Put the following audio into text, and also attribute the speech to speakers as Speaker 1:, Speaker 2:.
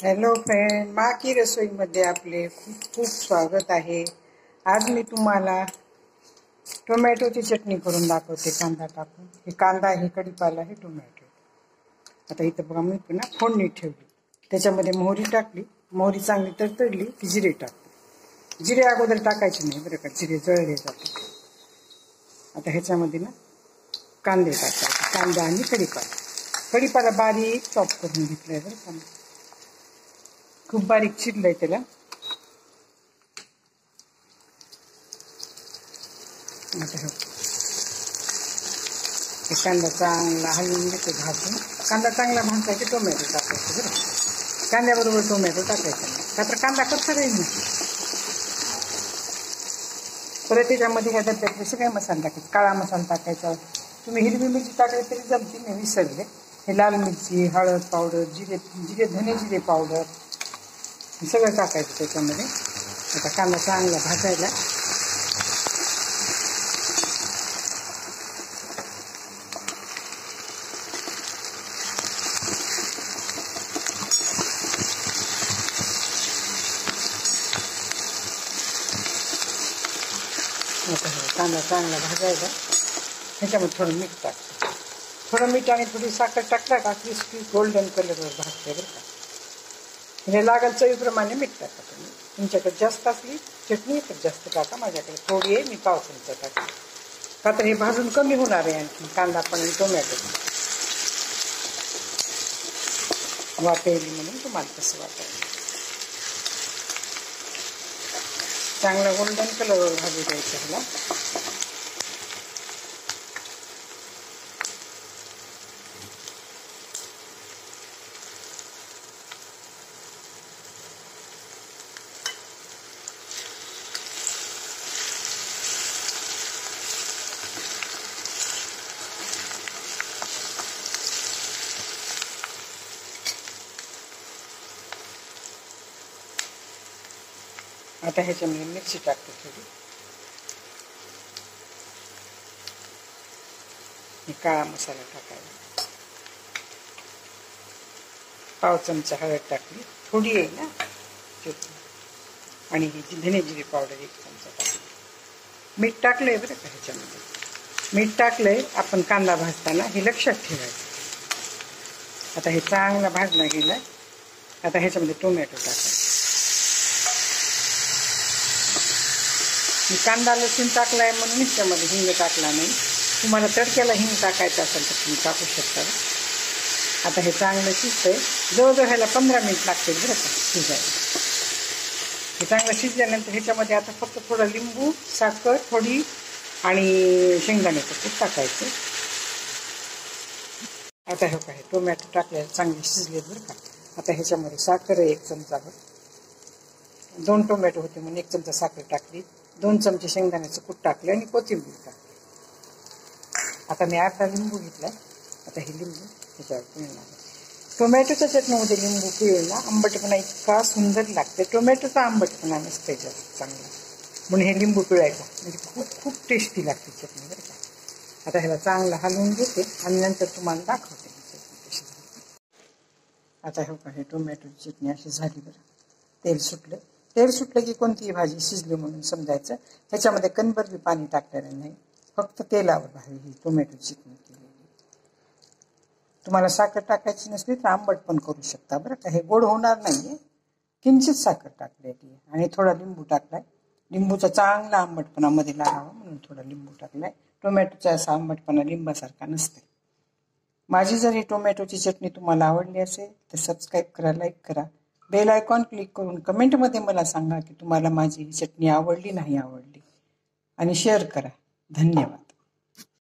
Speaker 1: Hello friend, मा की रसोईमध्ये आपले खूप खूप स्वागत आहे। आज मी तुम्हाला टोमॅटोची चटणी करून दाखवते कांदा टाकून। हे कांदा आहे, कढीपाला आहे, टोमॅटो। आता इथं बघा मी पुन्हा फोडणी ठेवली, त्याच्यामध्ये मोहरी टाकली, मोहरी चांगली तडतडली की जिरे टाकले। जिरे अगोदर टाकायचे नाही बरं का, जिरे जळले जातात। आता ह्याच्यामध्ये ना कांदे टाकायचे, कांदा आणि कढीपाला। कढीपाला बारीक चॉप करून घेतलाय बरं का, खूप बारीक चिरलंय त्याला। कांदा चांगला हलवून घेतो भाजून। कांदा चांगला भाजला की टोमॅटो टाकायचं बरं, कांद्याबरोबर टोमॅटो टाकायचं नाही का तर कांदा कच्चा राहील ना। परत त्याच्यामध्ये ह्या डब्यातले सगळे मसाले टाकायचे। काळा मसाला टाकायचा, तुम्ही हिरवी मिरची टाकली तरी जमती, मी विसरले। हे लाल मिरची, हळद पावडर, जिरे धने जिरे पावडर सगळं टाकायचं त्याच्यामध्ये। आता कांदा चांगला भाजायला कांदा चांगला भाजायला ह्याच्यामध्ये थोडं मीठ टाकतं, थोडं मीठ आणि थोडी साखर टाकला का क्रिस्पी गोल्डन कलरवर भाजते बरं का। म्हणजे लागेल चवीप्रमाणे मीठ टाका तुम्ही, तुमच्याकडे जास्त असली चटणी तर जास्त टाका, माझ्याकडे थोडी आहे, मी पाव चमचा टाका का तर हे भाजून कमी होणार आहे आणखी कांदा पण आणि टोमॅटो वाटेली म्हणून तुम्हाला तसं वाटायला। चांगला गोल्डन कलरवर भाजू द्यायचं ह्याला। आता ह्याच्यामध्ये मिरची टाकते थोडी, काळा मसाला टाकायला, पाव चमचा हळद टाकली, थोडी आहे ना चटणी, आणि ही धने जिरे पावडर 1 चमचा टाकली। मीठ टाकलंय बरं का ह्याच्यामध्ये, मीठ टाकलंय आपण कांदा भाजताना, हे लक्षात ठेवायचं। आता हे चांगला भाजला गेला, आता ह्याच्यामध्ये टोमॅटो टाकायचा। मी कांदा लसूण टाकलाय म्हणून ह्याच्यामध्ये हिंग टाकला नाही, तुम्हाला तडक्याला हिंग टाकायचं असेल तर तुम्ही टाकू शकता। आता हे चांगलं शिजतंय, जवळजवळ ह्याला 15 मिनिट लागतील बरं का शिजायला। हे चांगलं शिजल्यानंतर ह्याच्यामध्ये आता फक्त थोडं लिंबू, साखर थोडी आणि शेंगदाण्याचं कूट टाकायचं। आता हे काय टोमॅटो टाकल्यावर चांगले शिजले बरं का। आता ह्याच्यामध्ये साखर आहे 1 चमचाभर, 2 टोमॅटो होते म्हणून 1 चमचा साखर टाकली, 2 चमचे शेंगदाण्याचं कूट टाकले आणि कोथिंबीर टाकली। आता मी अर्धा लिंबू घेतलाय, आता हे लिंबू ह्याच्यावर पिळणार आहे। टोमॅटोच्या चटणीमध्ये लिंबू पिळला आंबटपणा इतका सुंदर लागते, टोमॅटोचा आंबटपणा नसते जास्त चांगला, म्हणून हे लिंबू पिळायचा म्हणजे खूप खूप टेस्टी लागते चटणी बरं का। आता ह्याला चांगलं हलवून घेते आणि नंतर तुम्हाला दाखवते चटणी कशी झाली। आता हे का हे टोमॅटोची चटणी अशी झाली बरं, तेल सुटलं, तेल सुटलं की कोणतीही भाजी शिजली म्हणून समजायचं। ह्याच्यामध्ये कणभर बी पाणी टाकलेलं नाही, फक्त तेलावर भाजी ही टोमॅटोची चटणी केलेली। तुम्हाला साखर टाकायची नसली तर आंबट पण करू शकता बरं का, हे गोड होणार नाहीये, किंचित साखर टाकलेली आहे आणि थोडा लिंबू टाकलाय। लिंबूचा चांगला आंबटपणा मध्ये लागावा म्हणून थोडा लिंबू टाकलाय, टोमॅटोचा असा आंबटपणा लिंबासारखा नसते। माझी जर ही टोमॅटोची चटणी तुम्हाला आवडली असेल तर सबस्क्राईब करा, लाईक करा, बेल आयकॉन क्लिक करून कमेंटमध्ये मला सांगा की तुम्हाला माझी ही चटणी आवडली नाही आवडली, आणि शेअर करा। धन्यवाद।